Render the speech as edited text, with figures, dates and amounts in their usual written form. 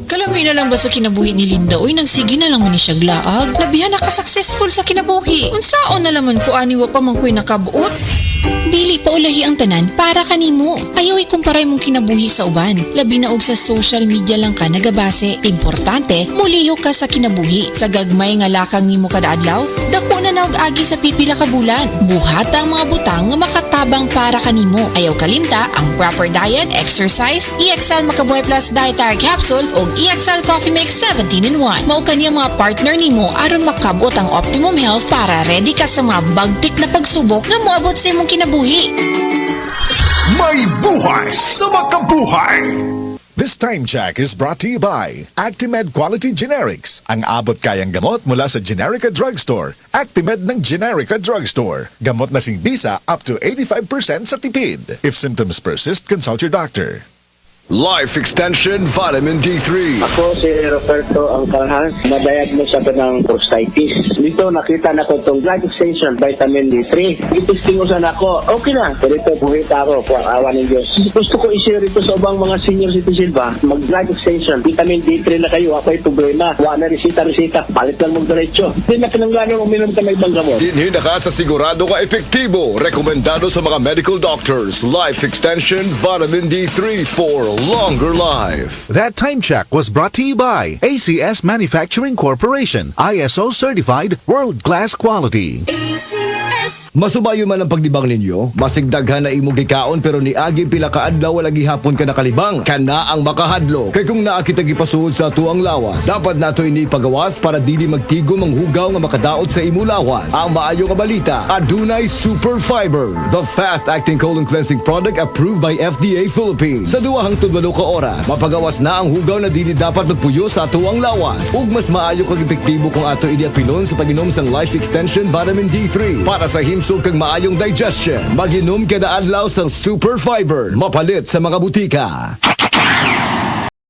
Kalami na lang ba sa kinabuhi ni Linda? Uy, nagsige na lang man ni siya glaag. Labihan na ka-successful sa kinabuhi. Unsaon na laman ko aniwa pa man ko'y nakabuot. Dili pa ulahi ang tanan para kanimo. Ayaw ikumparay mong kinabuhi sa uban. Labi na og sa social media lang ka nagabase. Importante, muliyo ka sa kinabuhi. Sa gagmay nga lakang nimo kada adlaw, dako na naog agi sa pipila ka bulan. Buhata ang mga butang nga makatabang para kanimo. Ayaw kalimta ang proper diet, exercise, EXL Makabuhay Plus Dietary Capsule o EXL Coffee Mix 17-in-1. Mao kaniya mga partner nimo aron makabot ang optimum health para ready ka sa mga bagtik na pagsubok nga moabot sa imong kinabuhi. May buhay sa makabuhay! This time check is brought to you by Actimed Quality Generics. Ang abot kayang gamot mula sa Generica Drugstore. Actimed ng Generica Drugstore. Gamot na singbisa up to 85% sa tipid. If symptoms persist, consult your doctor. Life Extension Vitamin D3. Ako si Roberto Angkalhan, na-diagnose ako ng prostatitis. Dito nakita na ko itong Life Extension Vitamin D3. Itistingusan ako, okay na. Pero ito, buhita ako, awa ng Diyos. Gusto ko i-share ito sa ubang mga senior citizen ba? Mag-Life Extension, Vitamin D3 na kayo, ako ay problema. Wala na resita, palit lang mong diretso. Hindi na pinanggalang uminom ka ng ibang gamot. Dinhi na ka sa sigurado ka epektibo. Rekomendado sa mga medical doctors. Life Extension Vitamin D3 for longer life. That time check was brought to you by ACS Manufacturing Corporation. ISO certified world-class quality. Masubayo man ang pagdibang ninyo, masigdaghan na imong gikaon pero ni agi pila ka adlaw wala gihapon ka nakalibang. Kana ang makahadlo. Kay kung naa kita gipasuod sa tuang lawas, dapat nato ini pagawas para dili magtigo manghugaw nga makadaot sa imo lawas. Ang maayo nga balita, adunay Super Fiber, the fast-acting colon cleansing product approved by FDA Philippines. Sa duwahang tudwalo ka oras, mapagawas na ang hugaw na dili dapat magpuyo sa tuang lawas. Ug mas maayo kag epektibo kung ato ini apilon sa pag-inom sang Life Extension Vitamin D3 para sa himsog kang maayong digestion. Mag-inom kada adlaw sang Super Fiber, mapalit sa mga butika.